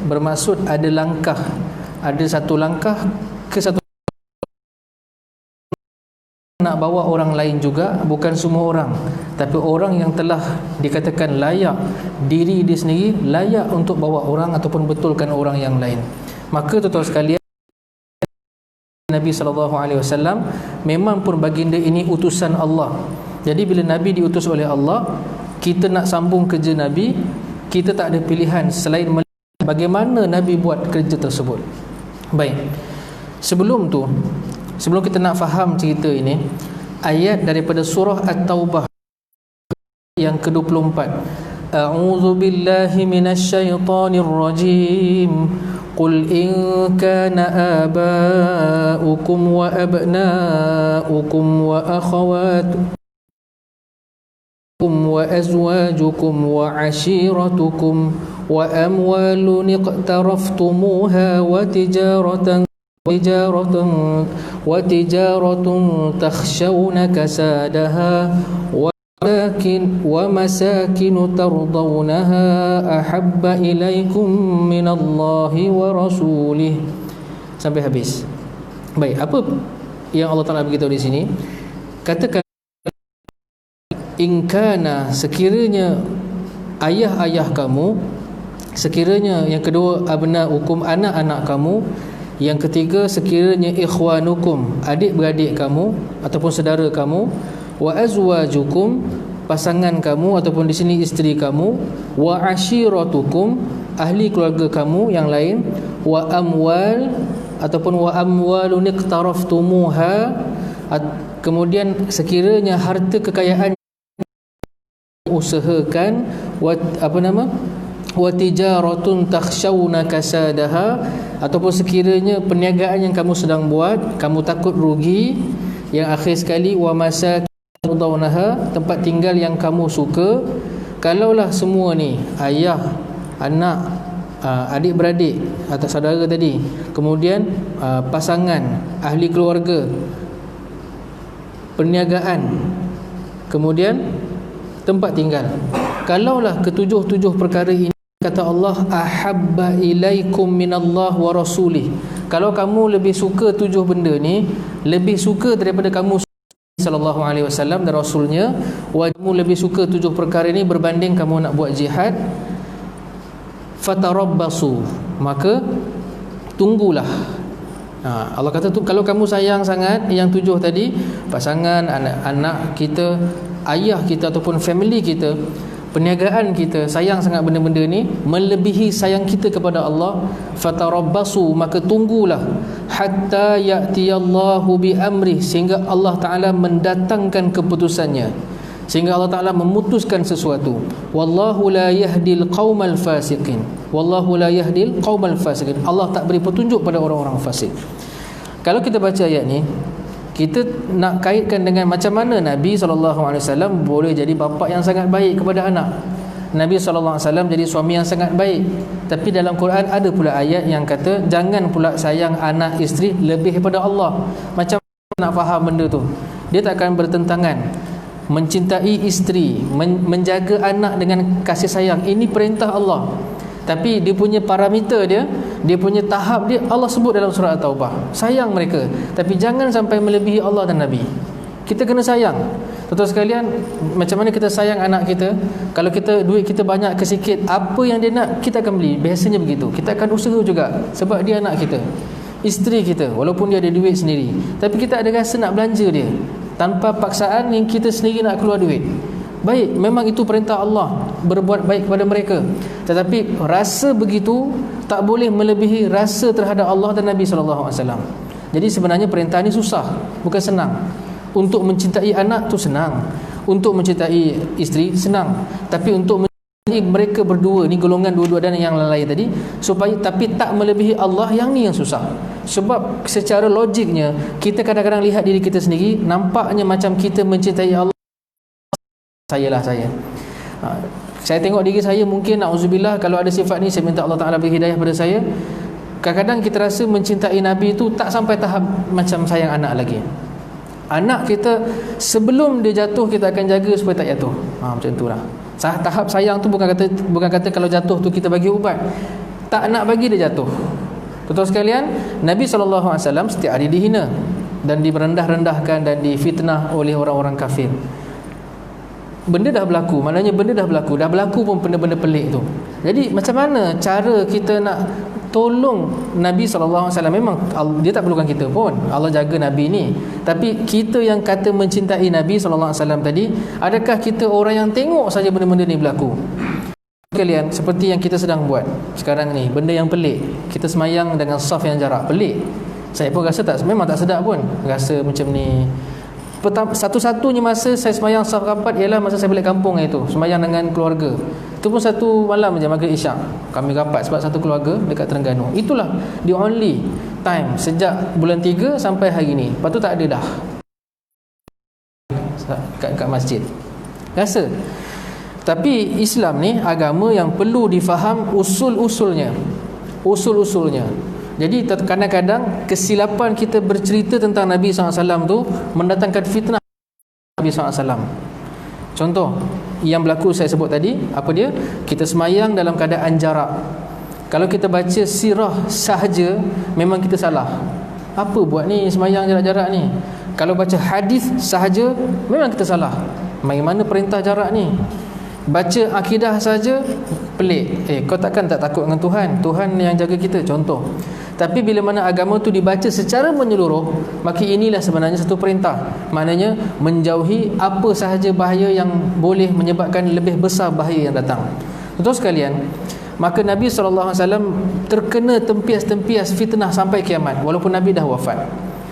bermaksud ada langkah, ada satu langkah ke satu, nak bawa orang lain juga, bukan semua orang, tapi orang yang telah dikatakan layak, diri dia sendiri layak untuk bawa orang ataupun betulkan orang yang lain. Maka tuan-tuan sekalian, Nabi SAW memang pun baginda ini utusan Allah. Jadi bila Nabi diutus oleh Allah, kita nak sambung kerja Nabi, kita tak ada pilihan selain bagaimana Nabi buat kerja tersebut. Baik, sebelum kita nak faham cerita ini, ayat daripada surah At-Taubah yang ke-24. A'udzu billahi minasyaitonir rajim. Qul in kana aba'ukum wa abna'ukum wa akhawatukum wa azwajukum wa 'ashiratukum wa amwalun iqtaraftumuha wa tijaratan takhshawna kasadaha wa masakin tardawnaha ahabba ilaikum minallahi wa rasulih, sampai habis. Baik, apa yang Allah Ta'ala beritahu di sini? Katakan, in kana, sekiranya ayah-ayah kamu, sekiranya, yang kedua abna'ukum, anak-anak kamu, yang ketiga sekiranya ikhwanukum, adik-beradik kamu ataupun saudara kamu, wa azwajukum, pasangan kamu ataupun di sini isteri kamu, wa ashiratukum, ahli keluarga kamu yang lain, wa amwal ataupun wa amwalun iqtaraftumuha, kemudian sekiranya harta kekayaan usahakan, wa tijaratun takhshawna kasadaha, ataupun sekiranya perniagaan yang kamu sedang buat, kamu takut rugi, yang akhir sekali wa masakin tardawnaha, tempat tinggal yang kamu suka. Kalaulah semua ni, ayah, anak, adik-beradik atau saudara tadi, kemudian pasangan, ahli keluarga, perniagaan, kemudian tempat tinggal, kalaulah ketujuh-tujuh perkara ini, kata Allah, ahabba ilaikum minallah wa rasulih, kalau kamu lebih suka tujuh benda ni, lebih suka daripada kamu sallallahu alaihi wasallam dan rasulnya, kamu lebih suka tujuh perkara ini berbanding kamu nak buat jihad, fatarabbasu, maka tunggulah. Allah kata tu, kalau kamu sayang sangat yang tujuh tadi, pasangan, anak kita, ayah kita ataupun family kita, perniagaan kita, sayang sangat benda-benda ni melebihi sayang kita kepada Allah, fatarabbasu, maka tunggulah, hatta ya'tiyallahu bi amri, sehingga Allah Ta'ala mendatangkan keputusannya, sehingga Allah Ta'ala memutuskan sesuatu. Wallahu la yahdil qaumal fasiqin, wallahu la yahdil qaumal fasiqin, Allah tak beri petunjuk pada orang-orang fasik. Kalau kita baca ayat ni, kita nak kaitkan dengan macam mana Nabi SAW boleh jadi bapa yang sangat baik kepada anak. Nabi SAW jadi suami yang sangat baik. Tapi dalam Quran ada pula ayat yang kata jangan pula sayang anak isteri lebih daripada Allah. Macam mana nak faham benda tu? Dia takkan bertentangan. Mencintai isteri, menjaga anak dengan kasih sayang, ini perintah Allah. Tapi dia punya parameter dia punya tahap dia, Allah sebut dalam surah At-Taubah, sayang mereka, tapi jangan sampai melebihi Allah dan Nabi. Kita kena sayang. Tuan-tuan sekalian, macam mana kita sayang anak kita? Kalau kita duit kita banyak ke sikit, apa yang dia nak kita akan beli. Biasanya begitu. Kita akan usaha juga sebab dia anak kita, isteri kita, walaupun dia ada duit sendiri, tapi kita ada rasa nak belanja dia tanpa paksaan yang kita sendiri nak keluar duit. Baik, memang itu perintah Allah, berbuat baik kepada mereka, tetapi rasa begitu tak boleh melebihi rasa terhadap Allah dan Nabi SAW. Jadi sebenarnya perintah ni susah, bukan senang. Untuk mencintai anak tu senang, untuk mencintai isteri senang, tapi untuk mencintai mereka berdua ni, golongan dua-dua dan yang lain tadi, supaya tapi tak melebihi Allah, yang ni yang susah. Sebab secara logiknya kita kadang-kadang lihat diri kita sendiri, nampaknya macam kita mencintai Allah. Saya tengok diri saya, mungkin na'udzubillah, kalau ada sifat ni saya minta Allah Ta'ala beri hidayah pada saya. Kadang-kadang kita rasa mencintai Nabi itu tak sampai tahap macam sayang anak lagi. Anak kita sebelum dia jatuh kita akan jaga supaya tak jatuh. Macam itulah. Tahap sayang tu bukan kata kalau jatuh tu kita bagi ubat. tak nak bagi dia jatuh. Tuan-tuan sekalian, Nabi SAW setiap hari dihina dan direndah-rendahkan dan difitnah oleh orang-orang kafir. Benda dah berlaku, maknanya benda dah berlaku pun benda-benda pelik tu. Jadi macam mana cara kita nak tolong Nabi SAW? Memang dia tak perlukan kita pun, Allah jaga Nabi ni. Tapi kita yang kata mencintai Nabi SAW tadi, adakah kita orang yang tengok saja benda-benda ni berlaku? Kalian, seperti yang kita sedang buat sekarang ni, benda yang pelik. Kita semayang dengan saf yang jarak, pelik. Saya pun rasa memang tak sedap pun rasa macam ni. Satu-satunya masa saya semayang saf rapat ialah masa saya balik kampung itu, semayang dengan keluarga. Itu pun satu malam je, maghrib isyak. Kami rapat sebab satu keluarga dekat Terengganu. Itulah the only time sejak bulan 3 sampai hari ni. Lepas tu tak ada dah kat masjid. Rasa. Tapi Islam ni agama yang perlu difaham usul-usulnya. Jadi kadang-kadang kesilapan kita bercerita tentang Nabi SAW tu mendatangkan fitnah Nabi SAW. Contoh yang berlaku saya sebut tadi, apa dia? Kita semayang dalam keadaan jarak. Kalau kita baca sirah sahaja, memang kita salah. Apa buat ni semayang jarak-jarak ni? Kalau baca hadis sahaja, memang kita salah. Bagaimana perintah jarak ni? Baca akidah saja, pelik. Kau takkan tak takut dengan Tuhan? Tuhan yang jaga kita, contoh. Tapi bila mana agama tu dibaca secara menyeluruh, maka inilah sebenarnya satu perintah. Maknanya menjauhi apa sahaja bahaya yang boleh menyebabkan lebih besar bahaya yang datang. Tuan-tuan sekalian, maka Nabi SAW terkena tempias-tempias fitnah sampai kiamat, walaupun Nabi dah wafat.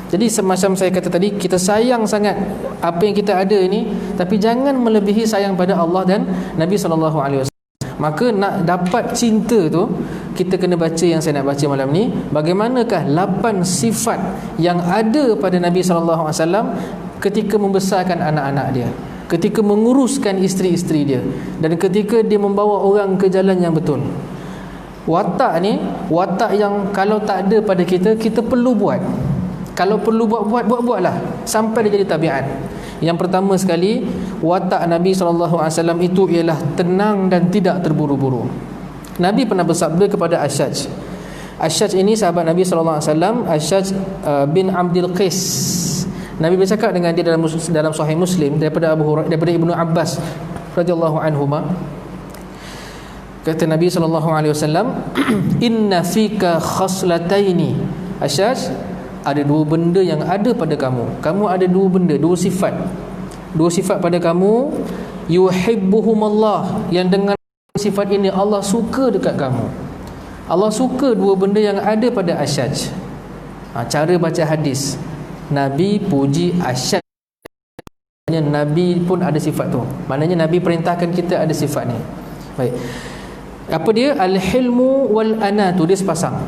Jadi semacam saya kata tadi, kita sayang sangat apa yang kita ada ini, tapi jangan melebihi sayang pada Allah dan Nabi SAW. Maka nak dapat cinta tu, kita kena baca yang saya nak baca malam ni. Bagaimanakah 8 sifat yang ada pada Nabi SAW ketika membesarkan anak-anak dia, ketika menguruskan isteri-isteri dia, dan ketika dia membawa orang ke jalan yang betul. Watak ni, watak yang kalau tak ada pada kita, kita perlu buat. Kalau perlu buatlah sampai dia jadi tabiat. Yang pertama sekali, watak Nabi SAW itu ialah tenang dan tidak terburu-buru. Nabi pernah bersabda kepada Ashaj. Ashaj ini sahabat Nabi SAW, Ashaj bin Abdul Qais. Nabi bercakap dengan dia dalam Sahih Muslim daripada daripada Ibnu Abbas radhiyallahu anhuma. Kata Nabi SAW, inna fika khaslataini. Ashaj, ada 2 benda yang ada pada kamu. Kamu ada 2 benda, 2 sifat. 2 sifat pada kamu, yuhibbuhumullah, yang dengan sifat ini Allah suka dekat kamu. Allah suka 2 benda yang ada pada Ashaj. Cara baca hadis, Nabi puji Ashaj. Nabi pun ada sifat tu. Maknanya Nabi perintahkan kita ada sifat ni. Baik. Apa dia? Al-hilmu wal anatu, dia sepasang.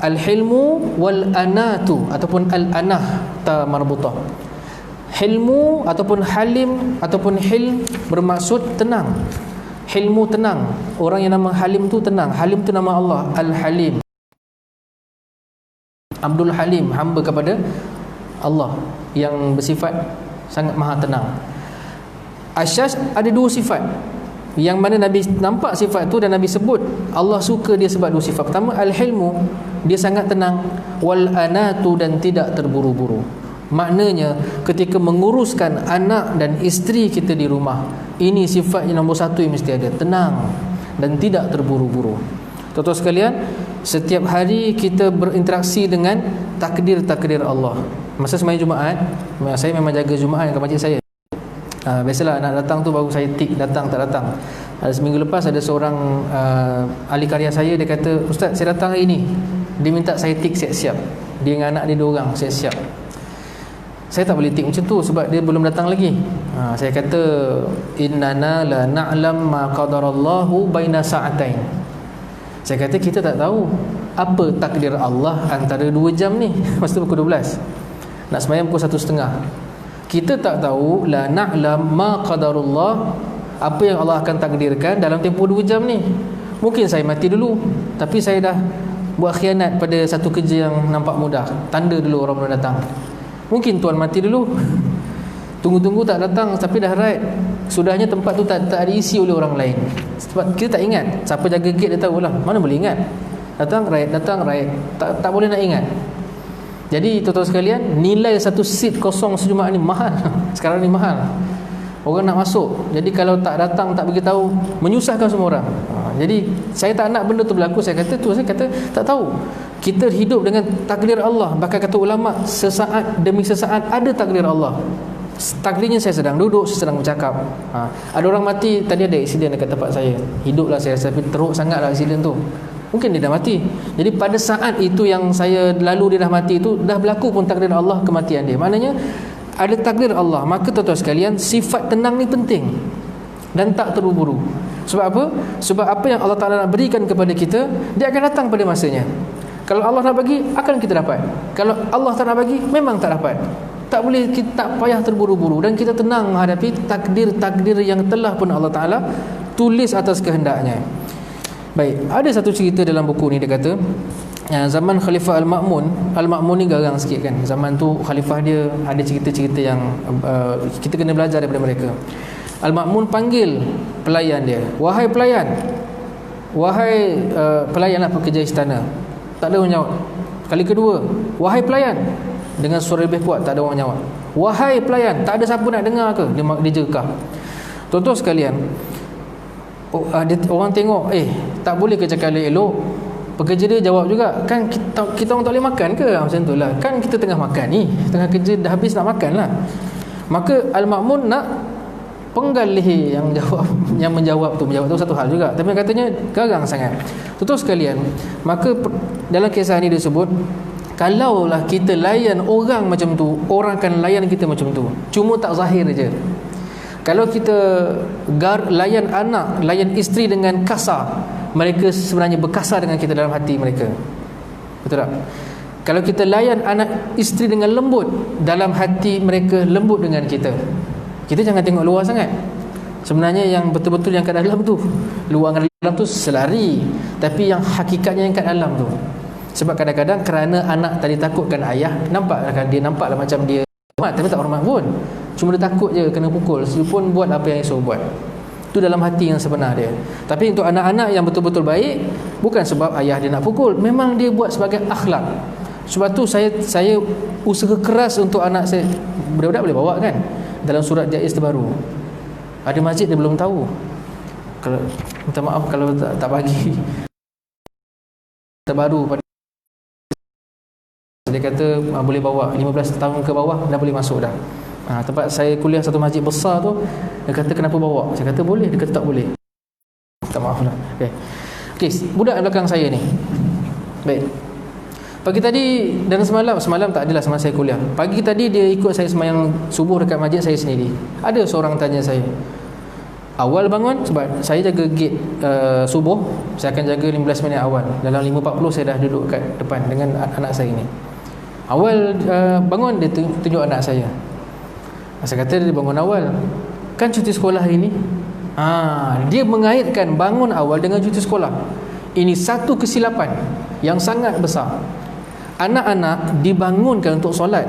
Al-hilmu wal anatu ataupun al-anah ta marbutah. Hilmu ataupun halim ataupun hilm bermaksud tenang. Hilmu tenang. Orang yang nama Halim tu tenang. Halim tu nama Allah, Al-Halim. Abdul Halim, hamba kepada Allah yang bersifat sangat maha tenang. Ashaj ada 2 sifat, yang mana Nabi nampak sifat tu dan Nabi sebut Allah suka dia sebab 2 sifat. Pertama, al-hilmu, dia sangat tenang, wal anatu, dan tidak terburu-buru. Maknanya ketika menguruskan anak dan isteri kita di rumah, ini sifat yang nombor 1 yang mesti ada, tenang dan tidak terburu-buru. Tuan-tuan sekalian, setiap hari kita berinteraksi dengan takdir-takdir Allah. Masa sembahyang Jumaat, saya memang jaga Jumaat kat masjid saya. Biasalah nak datang tu baru saya tik datang tak datang. Seminggu lepas ada seorang ahli karya saya, dia kata, Ustaz, saya datang hari ni. Dia minta saya tik siap-siap. Dia dengan anak dia 2 orang siap-siap. Saya tak boleh tik macam tu sebab dia belum datang lagi. Saya kata, innana la na'lam ma qadarallahu baina sa'atain. Saya kata kita tak tahu apa takdir Allah antara 2 jam ni. Masa tu pukul 12. Nak sembahyang pukul 1.30. Kita tak tahu, la na'lam ma qadarullah, apa yang Allah akan takdirkan dalam tempoh 2 jam ni. Mungkin saya mati dulu, tapi saya dah buat khianat pada satu kerja yang nampak mudah. Tanda dulu orang belum datang. Mungkin tuan mati dulu, tunggu-tunggu tak datang, tapi dah right. Sudahnya tempat tu tak diisi oleh orang lain. Sebab kita tak ingat. Siapa jaga gate dia tahulah. Mana boleh ingat. Datang raid, tak boleh nak ingat. Jadi tuan-tuan sekalian, nilai satu seat kosong sejumaat ni mahal. Sekarang ni mahal. Orang nak masuk. Jadi kalau tak datang, tak beritahu, menyusahkan semua orang. Jadi saya tak nak benda tu berlaku. Saya kata tak tahu. Kita hidup dengan takdir Allah. Bahkan kata ulama, sesaat demi sesaat ada takdir Allah. Takdirnya saya sedang duduk, saya sedang bercakap. Ada orang mati, tadi ada aksiden dekat tempat saya. Hiduplah saya rasa, tapi teruk sangatlah aksiden tu. Mungkin dia dah mati. Jadi pada saat itu yang saya lalu dia dah mati itu, dah berlaku pun takdir Allah kematian dia. Maknanya ada takdir Allah. Maka tuan-tuan sekalian, sifat tenang ni penting dan tak terburu-buru. Sebab apa? Sebab apa yang Allah Ta'ala nak berikan kepada kita, dia akan datang pada masanya. Kalau Allah nak bagi, akan kita dapat. Kalau Allah tak nak bagi, memang tak dapat. Tak boleh, kita tak payah terburu-buru, dan kita tenang menghadapi takdir-takdir yang telah pun Allah Ta'ala tulis atas kehendaknya. Baik, ada satu cerita dalam buku ni, dia kata zaman Khalifah Al-Ma'mun ni garang sikit kan. Zaman tu khalifah dia ada cerita-cerita yang kita kena belajar daripada mereka. Al-Ma'mun panggil pelayan dia, wahai pelayan, pelayan lah pekerja istana. Tak ada orang jawab. Kali kedua, wahai pelayan, dengan suara lebih kuat, tak ada orang jawab. Wahai pelayan, tak ada siapa nak dengar ke? Dia jerkah. Tuan-tuan sekalian, orang tengok, tak boleh ke cakap elok. Pekerja dia jawab juga, kan kita orang tak boleh makan ke? Macam tu lah, kan kita tengah makan ni, tengah kerja dah habis nak makan lah. Maka Al-Ma'mun nak penggal leher yang menjawab tu satu hal juga, tapi katanya garang sangat. Tuan-tuan sekalian, maka dalam kisah ni disebut, kalaulah kita layan orang macam tu, orang akan layan kita macam tu, cuma tak zahir je. Kalau kita layan anak, layan isteri dengan kasar, mereka sebenarnya berkasar dengan kita dalam hati mereka. Betul tak? Kalau kita layan anak isteri dengan lembut, dalam hati mereka lembut dengan kita. Kita jangan tengok luar sangat. Sebenarnya yang betul-betul yang kat dalam tu, luar dengan dalam tu selari, tapi yang hakikatnya yang kat dalam tu. Sebab kadang-kadang kerana anak tadi takutkan ayah, nampaklah macam dia hormat, tapi tak hormat pun. Cuma dia takut je kena pukul, dia pun buat apa yang dia suruh buat. Itu dalam hati yang sebenar dia. Tapi untuk anak-anak yang betul-betul baik, bukan sebab ayah dia nak pukul, memang dia buat sebagai akhlak. Sebab tu saya usaha keras untuk anak saya. Budak-budak boleh bawa kan dalam surat Jaiz terbaru. Ada masjid dia belum tahu. Kalau minta maaf kalau tak bagi terbaru pada, dia kata boleh bawa 15 tahun ke bawah dah boleh masuk dah. Tempat saya kuliah satu masjid besar tu, dia kata kenapa bawa? Saya kata boleh, dia kata tak boleh. Minta maaf lah. Okey, budak belakang saya ni. Baik. Pagi tadi dan semalam tak adalah sama saya kuliah. Pagi tadi dia ikut saya sembahyang subuh dekat masjid saya sendiri. Ada seorang tanya saya, awal bangun, sebab saya jaga gate subuh, saya akan jaga 15 minit awal. Dalam 5.40 saya dah duduk kat depan dengan anak saya ni. Awal bangun, dia tunjuk anak saya. Saya kata dia bangun awal, kan cuti sekolah hari ni. Dia mengaitkan bangun awal dengan cuti sekolah. Ini satu kesilapan yang sangat besar. Anak-anak dibangunkan untuk solat,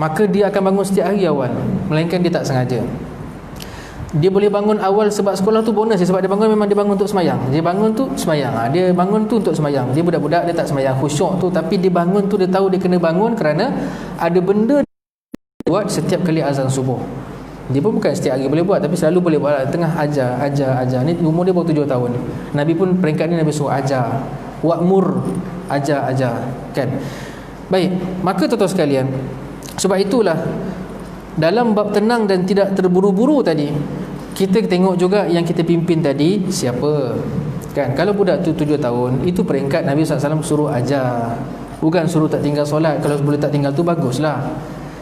maka dia akan bangun setiap hari awal, melainkan dia tak sengaja. Dia boleh bangun awal sebab sekolah tu bonus, sebab dia bangun, memang dia bangun untuk semayang. Dia bangun tu semayang, dia bangun tu untuk semayang. Dia budak-budak, dia tak semayang khusyuk tu, tapi dia bangun tu, dia tahu dia kena bangun kerana ada benda dia buat setiap kali azan subuh. Dia pun bukan setiap hari boleh buat, tapi selalu boleh buat lah. Tengah ajar. Ni umur dia baru 7 tahun. Nabi pun peringkat ni Nabi suruh ajar, wa'mur, ajar kan. Baik, maka tuan-tuan sekalian, sebab itulah dalam bab tenang dan tidak terburu-buru tadi, kita tengok juga yang kita pimpin tadi siapa kan. Kalau budak tu 7 tahun, itu peringkat Nabi SAW suruh ajar, bukan suruh tak tinggal solat. Kalau boleh tak tinggal tu baguslah.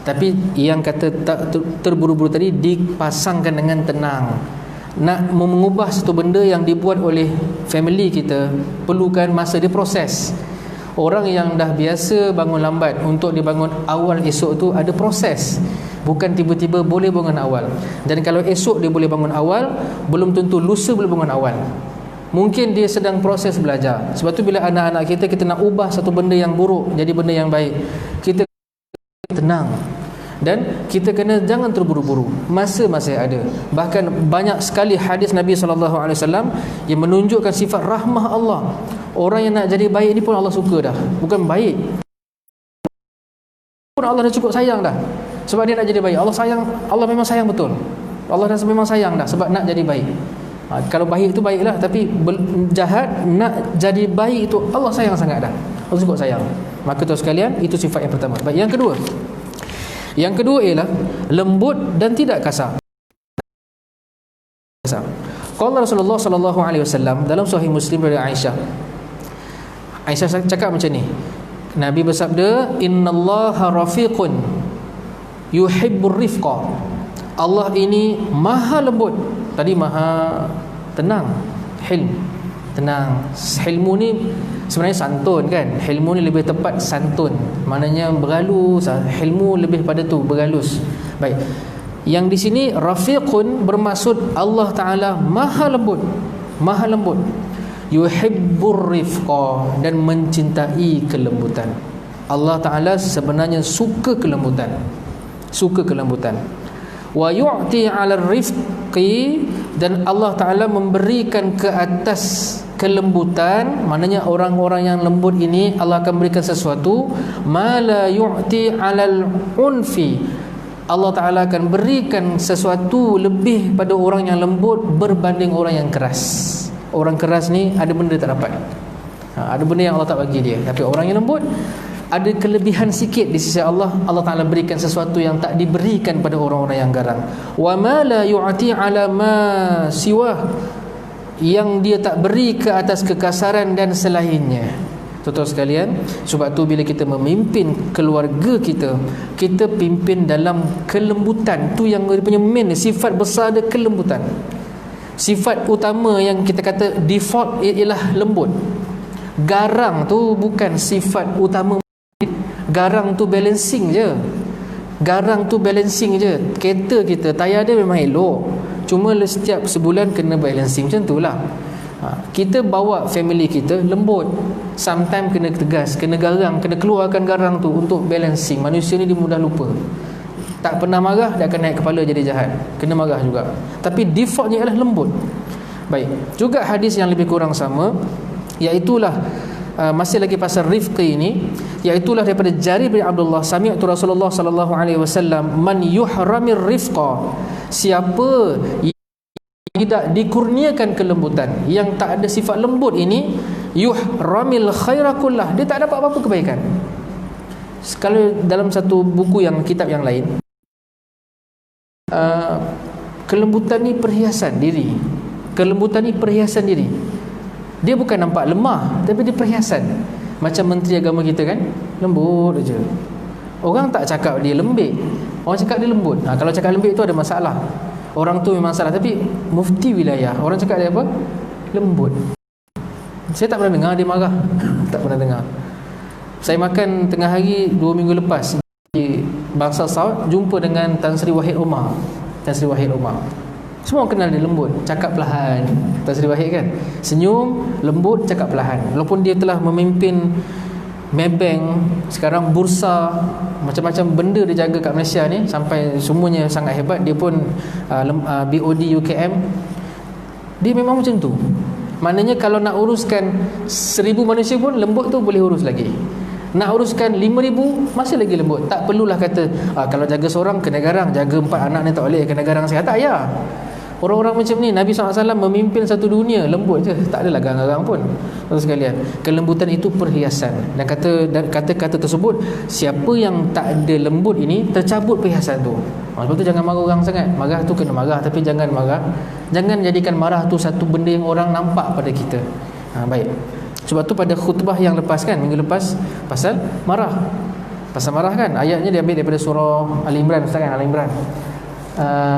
Tapi yang kata tak terburu-buru tadi dipasangkan dengan tenang. Nak mengubah satu benda yang dibuat oleh family kita perlukan masa, dia proses. Orang yang dah biasa bangun lambat, untuk dibangun awal esok tu ada proses. Bukan tiba-tiba boleh bangun awal. Dan kalau esok dia boleh bangun awal, belum tentu lusa boleh bangun awal. Mungkin dia sedang proses belajar. Sebab tu bila anak-anak kita nak ubah satu benda yang buruk jadi benda yang baik, kita tenang. Dan kita kena jangan terburu-buru. Masa masih ada. Bahkan banyak sekali hadis Nabi SAW yang menunjukkan sifat rahmah Allah. Orang yang nak jadi baik ni pun Allah suka dah. Bukan baik pun Allah dah cukup sayang dah. Sebab dia nak jadi baik. Allah sayang, Allah memang sayang betul. Allah dah memang sayang dah sebab nak jadi baik. Kalau baik itu baiklah, tapi jahat nak jadi baik itu Allah sayang sangat dah. Allah cukup sayang. Maka tu sekalian, itu sifat yang pertama. Baik, yang kedua. Yang kedua ialah lembut dan tidak kasar. Qala Rasulullah sallallahu alaihi wasallam dalam Sahih Muslim dari Aisyah. Aisyah cakap macam ni. Nabi bersabda, "Innallaha rafiqun yuhibbur rifqa." Allah ini maha lembut. Tadi maha tenang, hilm, tenang. Hilmu ni sebenarnya santun kan. Hilmu ni lebih tepat santun, maknanya berhalus. Hilmu lebih pada tu, berhalus. Baik. Yang di sini rafiqun bermaksud Allah Taala maha lembut. Maha lembut. Yuhibbur rifqa, dan mencintai kelembutan. Allah Taala sebenarnya suka kelembutan. Suka kelembutan. Wa yu'ti 'ala rifqi, dan Allah Taala memberikan ke atas kelembutan, maknanya orang-orang yang lembut ini Allah akan berikan sesuatu ma la yu'ti 'alal unfi. Allah Taala akan berikan sesuatu lebih pada orang yang lembut berbanding orang yang keras. Orang keras ni ada benda tak dapat. Ada benda yang Allah tak bagi dia. Tapi orang yang lembut ada kelebihan sikit di sisi Allah. Allah Taala berikan sesuatu yang tak diberikan pada orang-orang yang garang. Wa ma la yu'ti 'ala ma siwa, yang dia tak beri ke atas kekasaran dan selainnya. Tuan-tuan sekalian, sebab tu bila kita memimpin keluarga kita, kita pimpin dalam kelembutan. Tu yang dia punya main, sifat besar dia kelembutan. Sifat utama yang kita kata default ialah lembut. Garang tu bukan sifat utama. Garang tu balancing je. Garang tu balancing je. Kereta kita, tayar dia memang elok, cuma setiap sebulan kena balancing, macam tu lah. Kita bawa family kita lembut, sometimes kena tegas, kena garang, kena keluarkan garang tu untuk balancing. Manusia ni dia mudah lupa. Tak pernah marah, dia akan naik kepala jadi jahat. Kena marah juga. Tapi defaultnya adalah lembut. Baik. Juga hadis yang lebih kurang sama, iaitulah masih lagi pasal rifqi ini, iaitulah daripada Jarir bin Abdullah, sami'tu Rasulullah sallallahu alaihi wasallam, man yuhramir rifqa, siapa yang tidak dikurniakan kelembutan, yang tak ada sifat lembut ini, yuhramil khaira kullah, dia tak dapat apa-apa kebaikan. Kalau dalam satu buku yang kitab yang lain, kelembutan ni perhiasan diri. Kelembutan ni perhiasan diri. Dia bukan nampak lemah, tapi dia perhiasan. Macam menteri agama kita kan, lembut aja. Orang tak cakap dia lembik, orang cakap dia lembut. Kalau cakap lembik tu ada masalah, orang tu memang salah. Tapi mufti wilayah, orang cakap dia apa? Lembut. Saya tak pernah dengar dia marah. Tak pernah dengar. Saya makan tengah hari 2 minggu lepas di Bangsa Saud, jumpa dengan Tan Sri Wahid Omar. Tan Sri Wahid Omar, semua kenal dia lembut, cakap perlahan. Tan Sri Wahid kan, senyum, lembut, cakap perlahan. Walaupun dia telah memimpin Maybank, sekarang bursa, macam-macam benda dia jaga kat Malaysia ni, sampai semuanya sangat hebat. Dia pun BOD UKM, dia memang macam tu. Maknanya kalau nak uruskan 1000 manusia pun lembut tu boleh urus lagi. Nak uruskan 5,000 masih lagi lembut. Tak perlulah kata kalau jaga seorang kena garang, jaga 4 anak ni tak boleh kena garang saya. Tak payah. Orang-orang macam ni, Nabi SAW memimpin satu dunia lembut je, tak adalah garang-garang pun. Terus sekalian, kelembutan itu perhiasan. Dan kata-kata tersebut, siapa yang tak ada lembut ini, tercabut perhiasan tu. Sebab tu jangan marah orang sangat. Marah tu kena marah, tapi jangan marah. Jangan jadikan marah tu satu benda yang orang nampak pada kita. Baik. Sebab tu pada khutbah yang lepas kan, minggu lepas, pasal marah. Pasal marah kan, ayatnya diambil daripada surah Al-Imran. Ustaz kan, Al-Imran.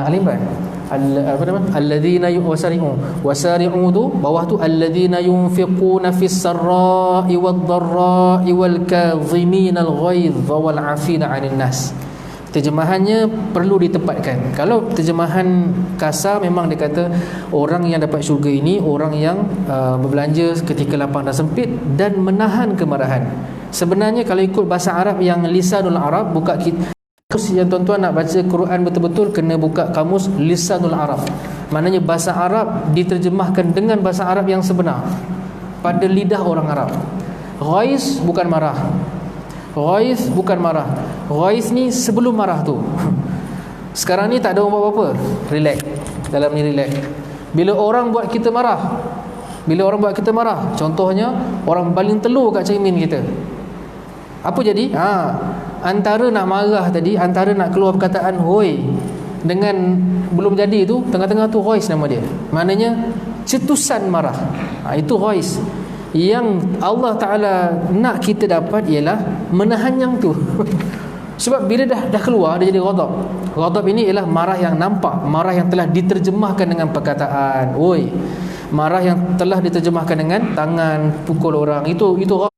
Al-Imran. Apa nama? Alladzina wasari'u tu bawah tu, alladzina yunfiquna fis sarra'i wad dharra'i wal kadhimina al-ghaidh wal 'afina 'anil nas. Terjemahannya perlu ditempatkan. Kalau terjemahan kasar, memang dia kata orang yang dapat syurga ini orang yang berbelanja ketika lapang dan sempit dan menahan kemarahan. Sebenarnya kalau ikut bahasa Arab yang lisanul Arab, buka kamus yang tuan-tuan nak baca Quran betul-betul, kena buka kamus lisanul Arab. Maknanya bahasa Arab diterjemahkan dengan bahasa Arab yang sebenar. pada lidah orang Arab. Ghais bukan marah. Ghais bukan marah. Ghais ni sebelum marah tu. Sekarang ni tak ada orang buat apa-apa, relax. Dalam ni relax. Bila orang buat kita marah, contohnya orang baling telur kat cermin kita, apa jadi? Antara nak marah tadi, antara nak keluar perkataan hoi dengan belum jadi tu, tengah-tengah tu ghais nama dia. Maknanya cetusan marah. Itu ghais. Yang Allah Ta'ala nak kita dapat ialah menahan yang tu. Sebab bila dah keluar, dia jadi ghadab. Ghadab ini ialah marah yang nampak, marah yang telah diterjemahkan dengan perkataan oi, marah yang telah diterjemahkan dengan tangan pukul orang. Itu ghadab.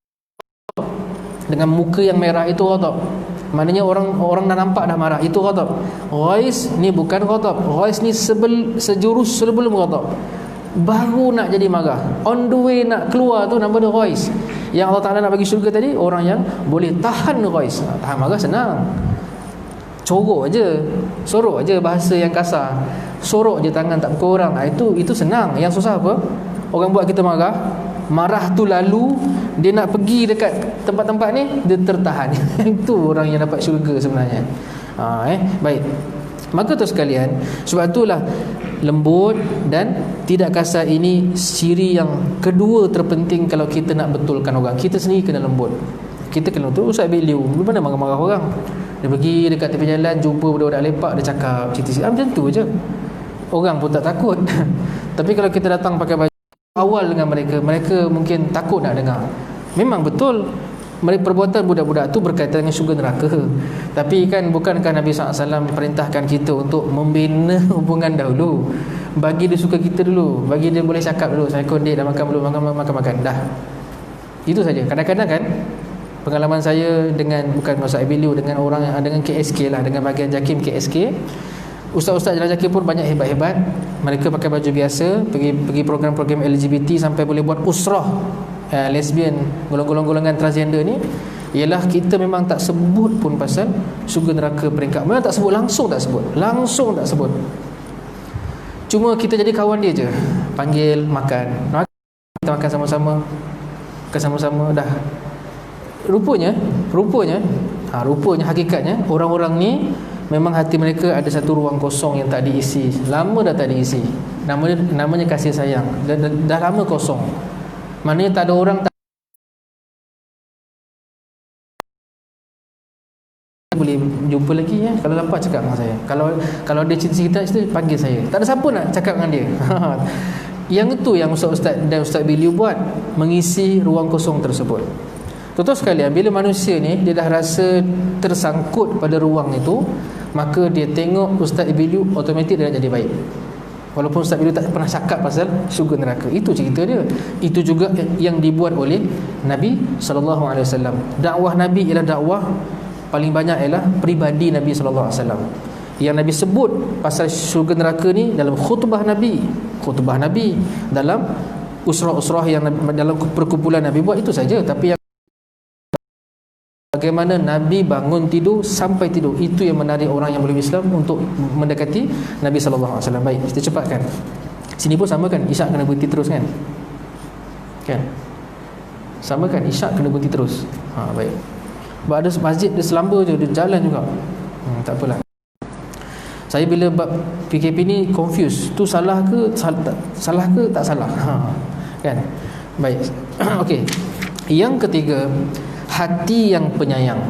Dengan muka yang merah, itu ghadab. Maknanya orang dah nampak dah marah, itu ghadab. Ghais ni bukan ghadab. Ghais ni sejurus sebelum ghadab, baru nak jadi marah, on the way nak keluar tu, nama dia ghais. Yang Allah Ta'ala nak bagi syurga tadi, orang yang boleh tahan ghais. Tahan marah senang, corok je bahasa yang kasar, sorok je tangan tak pukul orang. Itu senang. Yang susah apa? Orang buat kita marah tu lalu dia nak pergi dekat tempat-tempat ni, dia tertahan. Itu orang yang dapat syurga sebenarnya. Baik. Maka tu sekalian, sebab itulah lembut dan tidak kasar ini ciri yang kedua terpenting kalau kita nak betulkan orang. Kita sendiri kena lembut. Kita kena betul. Ustaz Abid Liu mana marah-marah orang. Dia pergi dekat tepi jalan, jumpa budak-budak lepak, dia cakap cerita-cerita macam tu je. Orang pun tak takut. Tapi kalau kita datang pakai baju awal dengan mereka mungkin takut nak dengar. Memang betul, perbuatan budak-budak tu berkaitan dengan syurga neraka. Tapi kan, bukankah Nabi SAW perintahkan kita untuk membina hubungan dahulu, bagi dia suka kita dulu, bagi dia boleh cakap dulu, saya kondek dah makan belum, makan dah. Itu saja. Kadang-kadang kan, pengalaman saya dengan, bukan Ustaz Abid Liu, dengan orang yang dengan KSK lah, dengan bahagian JAKIM KSK, ustaz-ustaz Jalan JAKIM pun banyak hebat-hebat. Mereka pakai baju biasa, pergi program-program LGBT, sampai boleh buat usrah lesbian, golongan transgender ni. Ialah kita memang tak sebut pun pasal syurga neraka peringkat. Memang tak sebut, langsung tak sebut. Cuma kita jadi kawan dia je, panggil makan, kita makan sama-sama, dah. Rupanya hakikatnya orang-orang ni memang hati mereka ada satu ruang kosong yang tak diisi. Lama dah tak diisi. Namanya kasih sayang. Dah lama kosong. Maknanya tak ada orang boleh jumpa lagi ya. Kalau dapat cakap dengan saya. Kalau dia cerita panggil saya. Tak ada siapa nak cakap dengan dia. Yang itu yang Ustaz dan Ustaz Biliu buat, mengisi ruang kosong tersebut. Tuan-tuan sekalian, bila manusia ni dia dah rasa tersangkut pada ruang itu, maka dia tengok Ustaz Biliu, automatik dia nak jadi baik. Walaupun Ustaz Biliu tak pernah cakap pasal syurga neraka. Itu cerita dia. Itu juga yang dibuat oleh Nabi SAW. Dakwah Nabi ialah dakwah paling banyak ialah peribadi Nabi SAW. Yang Nabi sebut pasal syurga neraka ni dalam khutbah Nabi, dalam usrah-usrah yang dalam perkumpulan Nabi buat, itu saja. Tapi yang bagaimana Nabi bangun tidur sampai tidur, itu yang menarik orang yang belum Islam untuk mendekati Nabi SAW. Baik, kita cepatkan. Sini pun sama kan, isyak kena berhenti terus kan? Sama kan, isyak kena berhenti terus. Baik. Sebab ada masjid dia selamba je, dia jalan juga. Tak apalah. Saya bila PKP ni confused, tu salah ke tak salah. Kan? Baik. Okey. Yang ketiga, hati yang penyayang.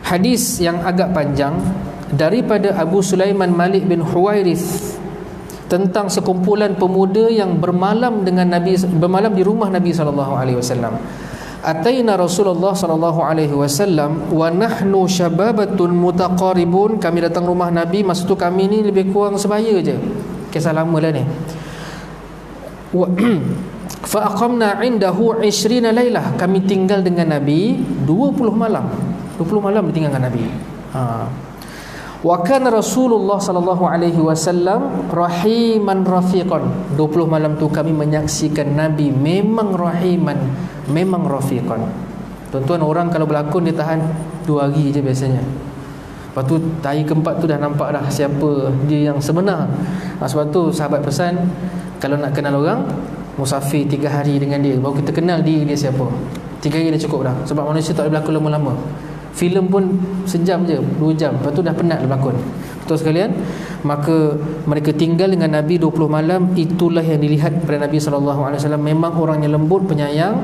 Hadis yang agak panjang daripada Abu Sulaiman Malik bin Huwairith tentang sekumpulan pemuda yang bermalam di rumah Nabi SAW. Ataina Rasulullah SAW wa nahnu syababatun mutaqaribun. Kami datang rumah Nabi, masa tu kami ni lebih kurang sebaya je. Kisah lama lah ni. Fa aqamna indahu 20 lailah. Kami tinggal dengan Nabi 20 malam. 20 malam ditinggal dengan Nabi. Wa kana Rasulullah sallallahu alaihi wasallam rahiman rafiqan. 20 malam tu kami menyaksikan Nabi memang rahiman, memang rafiqan. Tuan-tuan, orang kalau berlakon dia tahan 2 hari je biasanya. Lepas tu hari keempat tu dah nampak dah siapa dia yang sebenar. Sebab tu sahabat pesan, kalau nak kenal orang, musafir 3 hari dengan dia, baru kita kenal diri dia siapa. 3 hari dah cukup dah. Sebab manusia tak boleh berlakon lama-lama. Filem pun sejam je, 2 jam, lepas tu dah penat berlakon. Betul sekalian. Maka mereka tinggal dengan Nabi 20 malam. Itulah yang dilihat pada Nabi SAW. Memang orang yang lembut, penyayang.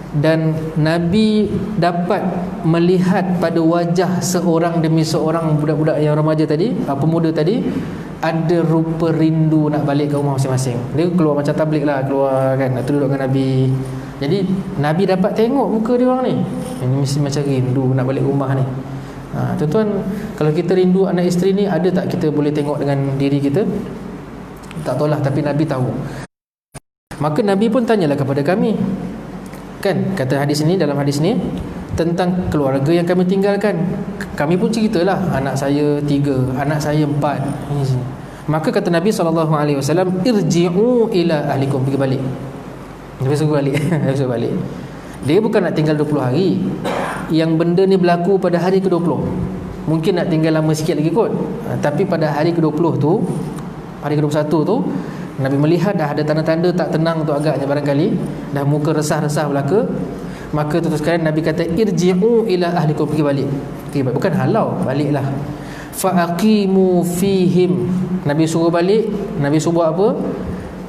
Dan Nabi dapat melihat pada wajah seorang demi seorang budak-budak yang remaja tadi, pemuda tadi, ada rupa rindu nak balik ke rumah masing-masing. Dia keluar macam tabligh lah, keluar kan, nak duduk dengan Nabi. Jadi Nabi dapat tengok muka dia orang ni. Ini mesti macam rindu nak balik rumah ni. Tuan-tuan, kalau kita rindu anak isteri ni, ada tak kita boleh tengok dengan diri kita? Tak tahulah, tapi Nabi tahu. Maka Nabi pun tanyalah kepada kami. Kan kata hadis ni, dalam hadis ni tentang keluarga yang kami tinggalkan. Kami pun ceritalah, anak saya 3, anak saya 4. Maka kata Nabi SAW, irji'u ila ahlikum, pergi balik. Nabi suruh balik. Nabi suruh balik. Dia bukan nak tinggal 20 hari. Yang benda ni berlaku pada hari ke-20. Mungkin nak tinggal lama sikit lagi kot. Tapi pada hari ke-20 tu, hari ke-21 tu, Nabi melihat dah ada tanda-tanda tak tenang tu agaknya barangkali, dah muka resah-resah belaka. Maka terus sekalian Nabi kata, irji'u ila ahlikum, pergi balik. Pergi balik. Bukan halau, baliklah. Fa'aqimu fihim. Nabi suruh balik. Nabi suruh buat apa?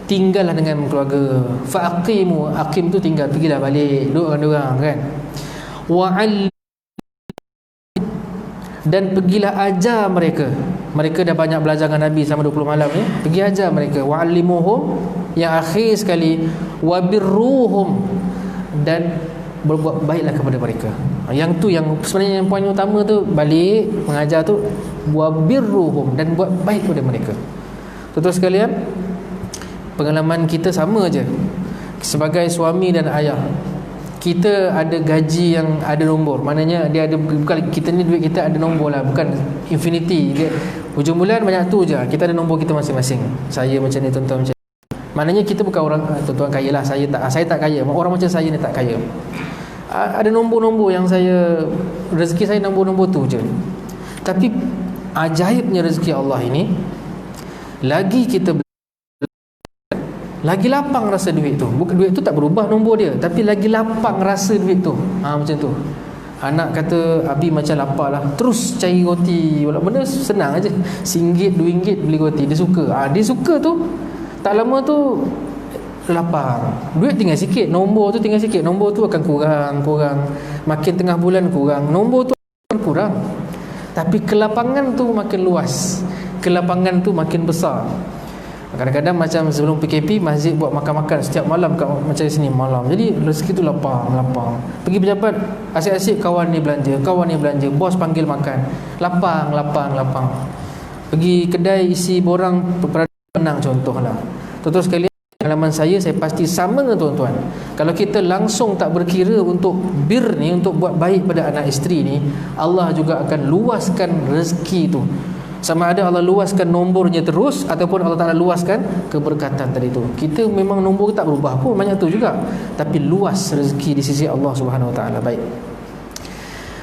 Tinggallah dengan keluarga. Fa'aqimu, aqim tu tinggal, pergilah balik, duduk dengan diorang kan. Wa'al, dan pergilah ajar mereka. Mereka dah banyak belajar dengan Nabi selama 20 malam ni. Pergi ajar mereka. Wa'allimuhum, yang akhir sekali, wabirruhum, dan berbuat baiklah kepada mereka. Yang tu yang sebenarnya yang poin utama tu, balik mengajar tu, wabirruhum, dan buat baik kepada mereka. Tuan-tuan sekalian, pengalaman kita sama je. Sebagai suami dan ayah, kita ada gaji yang ada nombor. Maknanya dia ada, bukan kita ni duit kita ada nombor lah, bukan infinity. Dia hujung bulan banyak tu je. Kita ada nombor kita masing-masing. Saya macam ni, tuan-tuan macam ni. Maknanya kita bukan orang, tuan-tuan kaya lah. Saya tak kaya. Orang macam saya ni tak kaya. Ada nombor-nombor yang saya, rezeki saya nombor-nombor tu je. Tapi ajaibnya rezeki Allah ini, lagi kita lagi lapang rasa duit tu. Bukan duit tu tak berubah nombor dia, tapi lagi lapang rasa duit tu. Macam tu. Anak kata, Abi macam lapar lah, terus cari roti. Benda senang aja. RM1, RM2 beli roti. Dia suka. Dia suka tu. Tak lama tu lapar. Duit tinggal sikit, nombor tu tinggal sikit. Nombor tu akan kurang. Makin tengah bulan kurang, nombor tu akan kurang. Tapi kelapangan tu makin luas. Kelapangan tu makin besar. Kadang-kadang macam sebelum PKP, masjid buat makan-makan setiap malam kat macam sini malam. Jadi rezeki tu lapang. Pergi pejabat, asyik-asyik kawan ni belanja, bos panggil makan. Lapang. Pergi kedai isi borang penang contohlah. Tuan-tuan sekalian, pengalaman saya pasti sama dengan tuan-tuan. Kalau kita langsung tak berkira untuk bir ni, untuk buat baik pada anak isteri ni, Allah juga akan luaskan rezeki tu. Sama ada Allah luaskan nombornya terus, ataupun Allah Ta'ala luaskan keberkatan tadi tu. Kita memang nombor tak berubah pun, banyak tu juga, tapi luas rezeki di sisi Allah Subhanahu Wa Ta'ala. Baik.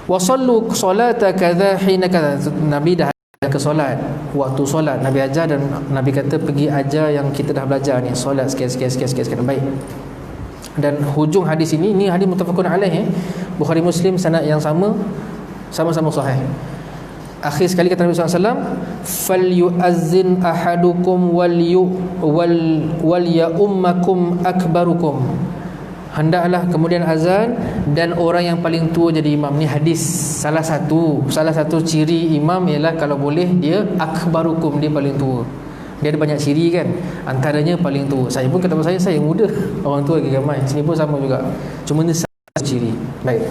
Wa sallu salata kadza hina kadza. Nabi dah ke solat, waktu solat Nabi ajar, dan Nabi kata pergi ajar yang kita dah belajar ni, solat sekian. Baik. Dan hujung hadis ini hadis muttafaqun alaih, Bukhari Muslim, sanad yang sama-sama sahih. Akhir sekali kata Nabi SAW, falyu'azzin ahadukum wal ya'ummakum akbarukum. Hendaklah kemudian azan, dan orang yang paling tua jadi imam. Ni hadis salah satu ciri imam ialah kalau boleh dia akbarukum, dia paling tua. Dia ada banyak ciri kan, antaranya paling tua. Saya pun kata saya muda, orang tua lagi ramai. Sini pun sama juga. Cuma ni satu ciri. Baik.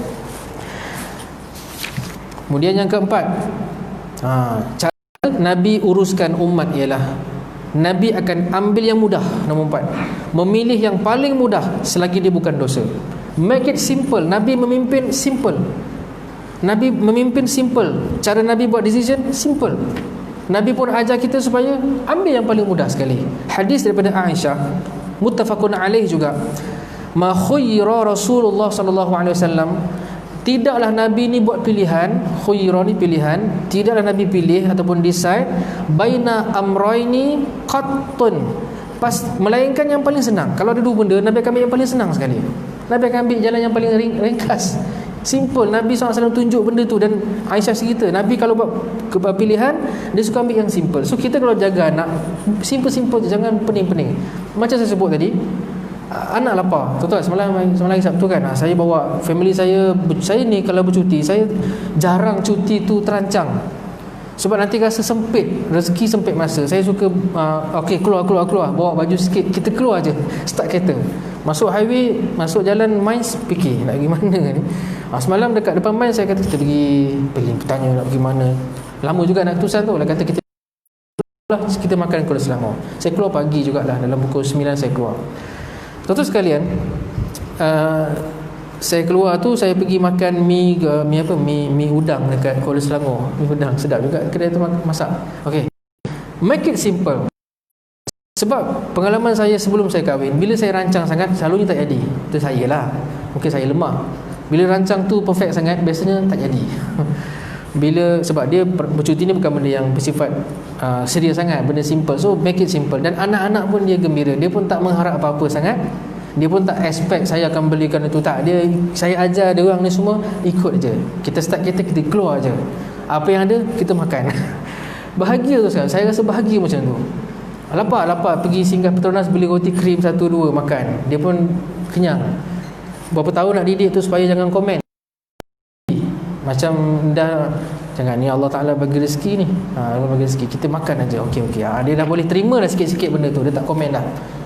Kemudian yang keempat, cara Nabi uruskan umat ialah Nabi akan ambil yang mudah. Nombor 4, memilih yang paling mudah selagi dia bukan dosa. Make it simple. Nabi memimpin simple. Cara Nabi buat decision simple. Nabi pun ajar kita supaya ambil yang paling mudah sekali. Hadis daripada Aisyah, muttafaqun alaih juga. Ma khayyara Rasulullah sallallahu alaihi wasallam, tidaklah Nabi ni buat pilihan. Khuyra ni pilihan. Tidaklah Nabi pilih ataupun decide baina amraini qattun, Melainkan yang paling senang. Kalau ada dua benda, Nabi akan ambil yang paling senang sekali. Nabi akan ambil jalan yang paling ringkas, simple. Nabi SAW tunjuk benda tu. Dan Aisyah cerita, Nabi kalau buat pilihan, dia suka ambil yang simple. So kita kalau jaga anak, simple-simple je, jangan pening-pening. Macam saya sebut tadi, anak lapar. Tuan-tuan, semalam hari Sabtu kan, saya bawa family saya ni kalau bercuti, saya jarang cuti tu terancang. Sebab nanti rasa sempit, rezeki sempit masa. Saya suka okey, keluar, bawa baju sikit, kita keluar je, start kereta, masuk highway, masuk jalan Mines, fikir nak pergi mana ni. Semalam dekat depan Mines saya kata kita pergi bertanya nak pergi mana. Lama juga nak keputusan tu lah, kata kita makan Kuala Selangor. Saya keluar pagi jugalah, dalam pukul 9 saya keluar. Tuan-tuan sekalian, saya keluar tu, saya pergi makan mi udang dekat Kuala Selangor. Mi udang sedap juga kedai tu masak. Okey, make it simple. Sebab pengalaman saya sebelum saya kahwin, bila saya rancang sangat, selalunya tak jadi. Itu saya lah, mungkin saya lemah. Bila rancang tu perfect sangat, biasanya tak jadi. Sebab dia bercuti ni bukan benda yang bersifat serius sangat, benda simple. So make it simple. Dan anak-anak pun dia gembira, dia pun tak mengharap apa-apa sangat. Dia pun tak expect saya akan belikan itu, tak. Saya ajar dia orang ni semua ikut je. Kita start kereta, kita keluar je, apa yang ada kita makan. Bahagia tu sekarang. Saya rasa bahagia macam tu. Lapar pergi singgah Petronas, beli roti krim 1-2 makan, dia pun kenyang. Berapa tahun nak didik tu supaya jangan komen, macam dah jangan ni Allah Ta'ala bagi rezeki ni, Allah bagi rezeki, kita makan aja. Okey, dia dah boleh terima dah sikit-sikit benda tu, dia tak komen dah.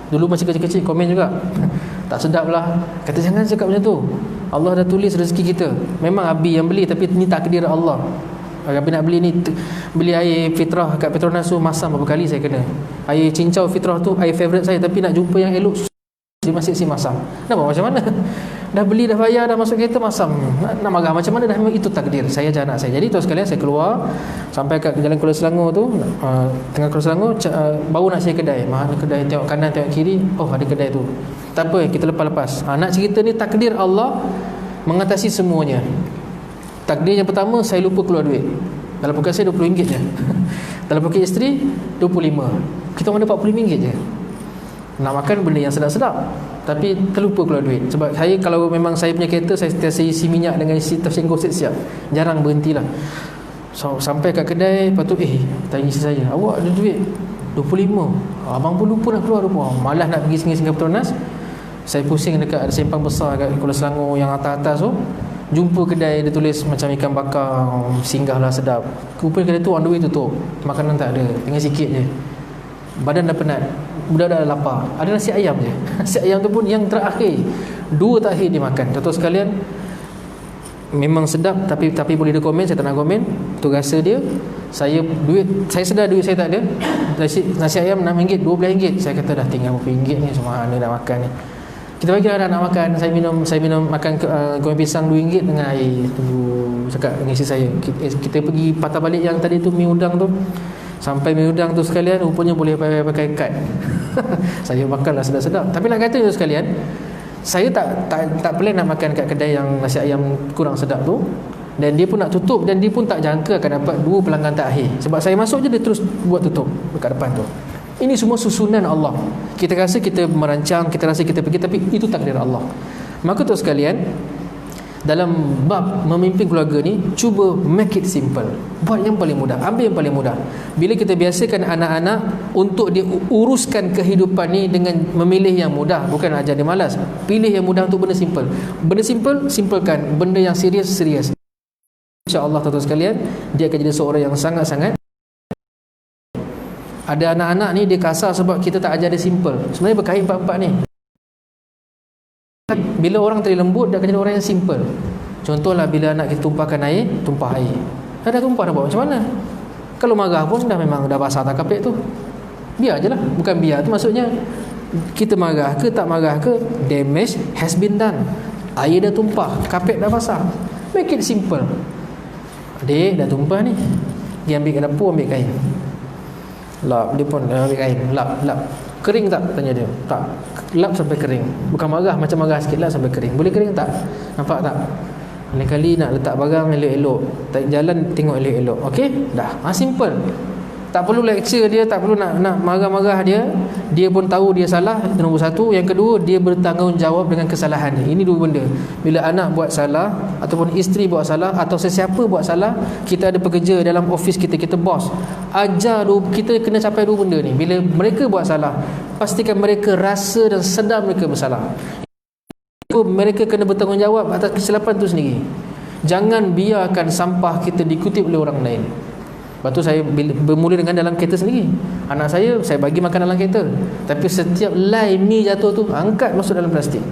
Dulu masih kecil-kecil komen juga, tak sedap lah, kata jangan cakap macam tu. Allah dah tulis rezeki kita. Memang Abi yang beli, tapi ni takdir Allah. Abi nak beli ni, beli air fitrah kat Petronas tu, masam berapa kali saya kena. Air cincau fitrah tu air favourite saya, tapi nak jumpa yang elok dia masih masam. Nak buat macam mana? Dah beli, dah bayar, dah masuk kereta, masam. Nak marah macam mana? Dah memang itu takdir. Saya ajar anak saya. Jadi tuan sekalian, saya keluar sampai kat jalan Kuala Selangor tu, tengah Kuala Selangor, baru nak cari kedai. Mana kedai, tengok kanan, tengok kiri, oh ada kedai tu. Tak apa, kita lepas-lepas. Nak cerita ni takdir Allah mengatasi semuanya. Takdir yang pertama, saya lupa keluar duit. Dalam poket saya RM20 je. Dalam poket isteri RM25. Kita orang ada RM40 je. Nak makan benda yang sedap-sedap, tapi terlupa keluar duit. Sebab saya, kalau memang saya punya kereta, saya sentiasa isi minyak dengan isi tersenggol siap-siap, jarang berhentilah. So sampai kat kedai, lepas tu tanya isi saya, awak ada duit RM25? Abang pun lupa nak keluar rumah, malas nak pergi singgah Petronas. Saya pusing dekat ada sempang besar kat Kuala Selangor yang atas-atas tu, jumpa kedai dia tulis macam ikan bakar, singgahlah sedap. Rupanya kedai tu on the way tutup, makanan tak ada, tinggal sikit je. Badan dah penat, budak-budak dah lapar, ada nasi ayam je. Nasi ayam tu pun yang terakhir, 2 terakhir dia makan. Tuan-tuan sekalian, memang sedap, tapi boleh dia komen, saya tak nak komen. Tu rasa dia. Saya sedar duit saya tak ada. Nasi ayam RM6, RM12. Saya kata dah tinggal RM4 ni, semua mana nak makan ni. Kita bagi anak nak makan. Saya minum makan goreng pisang RM2 dengan air. Tunggu, cakap dengan isteri saya, kita pergi patah balik yang tadi tu, mi udang tu. Sampai mi udang tu sekalian, rupanya boleh pakai kad. Saya makanlah sedap-sedap. Tapi nak kata tu sekalian, saya tak plan nak makan kat kedai yang nasi ayam kurang sedap tu, dan dia pun nak tutup, dan dia pun tak jangka akan dapat 2 pelanggan terakhir. Sebab saya masuk je, dia terus buat tutup dekat depan tu. Ini semua susunan Allah. Kita rasa kita merancang, kita rasa kita pergi, tapi itu takdir Allah. Maka tu sekalian, dalam bab memimpin keluarga ni, cuba make it simple. Buat yang paling mudah, ambil yang paling mudah. Bila kita biasakan anak-anak untuk dia uruskan kehidupan ni dengan memilih yang mudah, bukan ajar dia malas. Pilih yang mudah untuk benda simple. Benda simple, simplekan. Benda yang serius, serius. InsyaAllah tuan-tuan sekalian, dia akan jadi seorang yang sangat-sangat. Ada anak-anak ni dia kasar sebab kita tak ajar dia simple. Sebenarnya berkait empat-empat ni. Bila orang terlalu lembut, dia akan jadi orang yang simple. Contohlah bila anak kita tumpahkan air, tumpah air. Dah tumpah, dah buat macam mana? Kalau marah pun memang dah basah tak kapek tu, biar je lah. Bukan biar tu maksudnya, kita marah ke tak marah ke, damage has been done. Air dah tumpah, kapek dah basah. Make it simple. Adik dah tumpah ni, dia ambil ke dapur, ambil kain, lap. Dia pun ambil kain, lap. Kering tak? Tanya dia. Tak. Lap sampai kering. Bukan marah, macam marah sikit, lap sampai kering. Boleh kering tak? Nampak tak? Lain kali nak letak barang elok-elok, tak jalan tengok elok-elok. Okey? Dah. Simple. Tak perlu lecture dia, tak perlu nak marah-marah dia. Dia pun tahu dia salah, itu nombor satu. Yang kedua, dia bertanggungjawab dengan kesalahan dia. Ini dua benda. Bila anak buat salah, ataupun isteri buat salah, atau sesiapa buat salah, kita ada pekerja dalam office kita, kita bos, ajar kita kena capai dua benda ni. Bila mereka buat salah, pastikan mereka rasa dan sedar mereka bersalah. Mereka kena bertanggungjawab atas kesilapan itu sendiri. Jangan biarkan sampah kita dikutip oleh orang lain. Lepas tu saya bermula dengan dalam kereta sendiri. Anak saya bagi makan dalam kereta, tapi setiap lai mi jatuh tu, angkat masuk dalam plastik.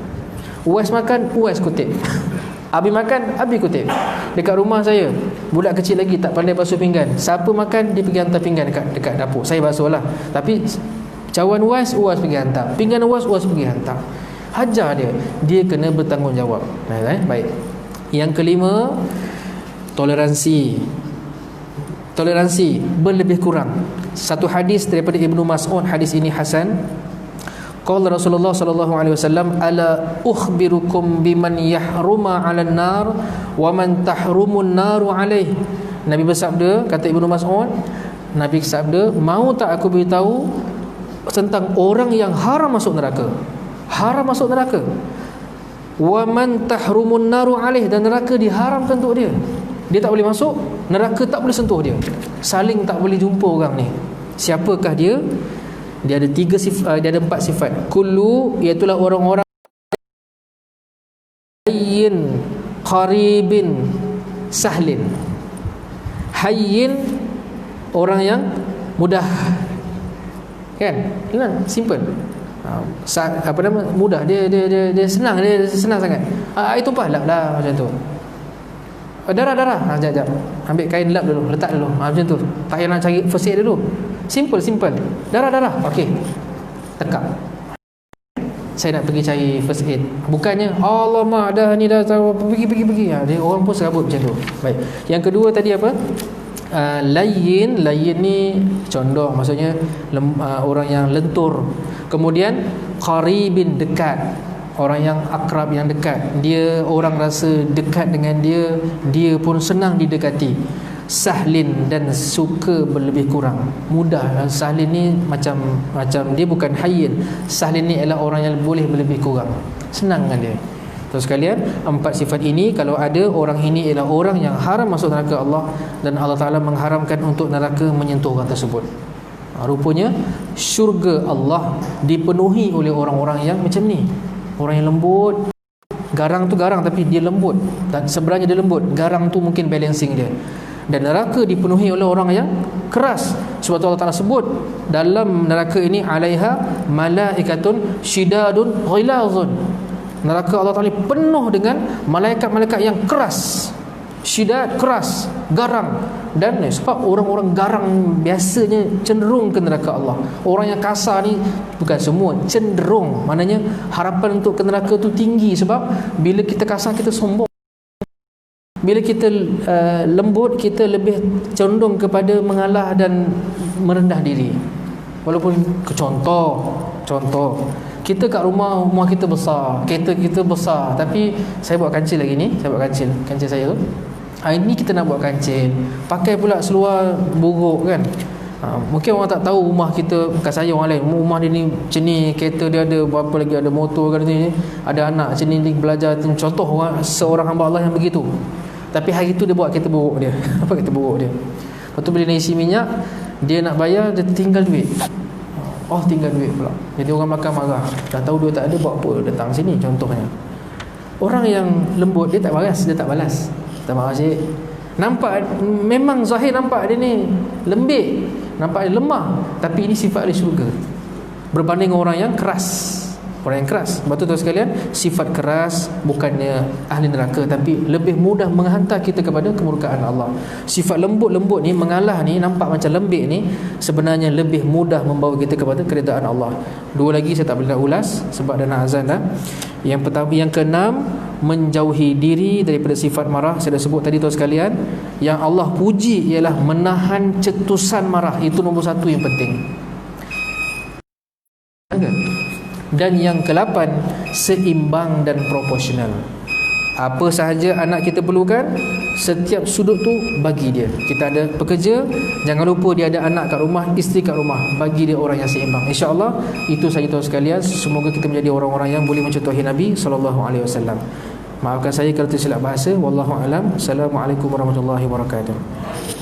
Uwais makan, Uwais kutip. Abi makan, Abi kutip. Dekat rumah saya, budak kecil lagi tak pandai basuh pinggan. Siapa makan, dia pergi hantar pinggan dekat dapur. Saya basuh lah. Tapi cawan Uwais pergi hantar. Pinggan Uwais pergi hantar. Hajar dia. Dia kena bertanggungjawab. Baik. Yang kelima, toleransi berlebih kurang. Satu hadis daripada Ibnu Mas'ud, hadis ini hasan. Qala Rasulullah sallallahu alaihi wasallam, ala ukhbirukum biman yahruma 'alan nar wa man tahrumun naru alaih. Nabi bersabda, kata Ibnu Mas'ud, Nabi bersabda, mau tak aku beritahu tentang orang yang haram masuk neraka? Haram masuk neraka. Wa man tahrumun naru alaih, dan neraka diharamkan untuk dia. Dia tak boleh masuk, neraka tak boleh sentuh dia. Saling tak boleh jumpa orang ni. Siapakah dia? Dia ada dia ada 4 sifat. Kullu, iaitulah orang-orang hayyin, qaribin, sahlin. Hayyin, orang yang mudah. Kan? Simple. Mudah, dia senang, dia senang sangat. Air tumpah lap dah macam tu. Darah. Sekejap. Ambil kain lap dulu, letak dulu. Macam tu. Tak payah nak cari first aid dulu. Simple. Darah. Okey. Tekap. Saya nak pergi cari first aid. Bukannya alamak dah ni dah pergi. Dia orang pun serabut macam tu. Baik. Yang kedua tadi apa? Layyin ni condong, maksudnya orang yang lentur. Kemudian qaribin, dekat. Orang yang akrab, yang dekat. Dia, orang rasa dekat dengan dia pun senang didekati. Sahlin, dan suka berlebih kurang, mudah. Sahlin ni macam dia bukan hayyin. Sahlin ni adalah orang yang boleh berlebih kurang, senang dengan dia. Terus sekalian, 4 sifat ini, kalau ada, orang ini ialah orang yang haram masuk neraka Allah, dan Allah Ta'ala mengharamkan untuk neraka menyentuh orang tersebut. Rupanya syurga Allah dipenuhi oleh orang-orang yang macam ni. Orang yang lembut. Garang tu garang, tapi dia lembut. Dan sebenarnya dia lembut. Garang tu mungkin balancing dia. Dan neraka dipenuhi oleh orang yang keras. Sebab tu Allah Ta'ala sebut dalam neraka ini, alaiha malaikatun syidadun ghilazun. Neraka Allah Ta'ala penuh dengan malaikat-malaikat yang keras. Syidad, keras, garang. Dan sebab orang-orang garang biasanya cenderung ke neraka Allah. Orang yang kasar ni, bukan semua, cenderung. Maknanya harapan untuk ke neraka tu tinggi. Sebab bila kita kasar, kita sombong. Bila kita lembut, kita lebih condong kepada mengalah dan merendah diri. Walaupun contoh kita kat rumah kita besar, kereta kita besar, tapi saya buat kancil lagi ni. Saya buat kancil saya tu. Hari ni kita nak buat kancil, pakai pula seluar buruk kan. Mungkin orang tak tahu rumah kita, bukan saya, orang lain, rumah dia ni macam ni, kereta dia ada berapa lagi, ada motor kan ni, ada anak macam ni belajar. Contoh seorang hamba Allah yang begitu. Tapi hari tu dia buat kereta buruk dia. Apa kereta buruk dia? Lepas tu bila nak isi minyak, dia nak bayar, dia tinggal duit. Tinggal duit pula. Jadi orang makan marah. Dah tahu duit tak ada, buat apa datang sini, contohnya. Orang yang lembut, dia tak balas. Tak marah cik. Nampak, memang zahir nampak dia ni lembik, nampak dia lemah, tapi ini sifat dia syurga. Berbanding orang yang keras. Orang yang keras. Sebab tu sekalian, sifat keras bukannya ahli neraka, tapi lebih mudah menghantar kita kepada kemurkaan Allah. Sifat lembut-lembut ni, mengalah ni, nampak macam lembik ni, sebenarnya lebih mudah membawa kita kepada keredaan Allah. 2 lagi saya tak boleh nak ulas sebab dah nak azan dah. Yang pertama, yang keenam, menjauhi diri daripada sifat marah. Saya dah sebut tadi tuan sekalian. Yang Allah puji ialah menahan cetusan marah. Itu nombor 1 yang penting. Dan yang ke-8, seimbang dan proporsional. Apa sahaja anak kita perlukan, setiap sudut tu bagi dia. Kita ada pekerja, jangan lupa dia ada anak kat rumah, isteri kat rumah, bagi dia orang yang seimbang. InsyaAllah itu saja tuan sekalian. Semoga kita menjadi orang-orang yang boleh mencontohi Nabi SAW. Maafkan saya kalau tersilap bahasa. Wallahu alam. Assalamualaikum warahmatullahi wabarakatuh.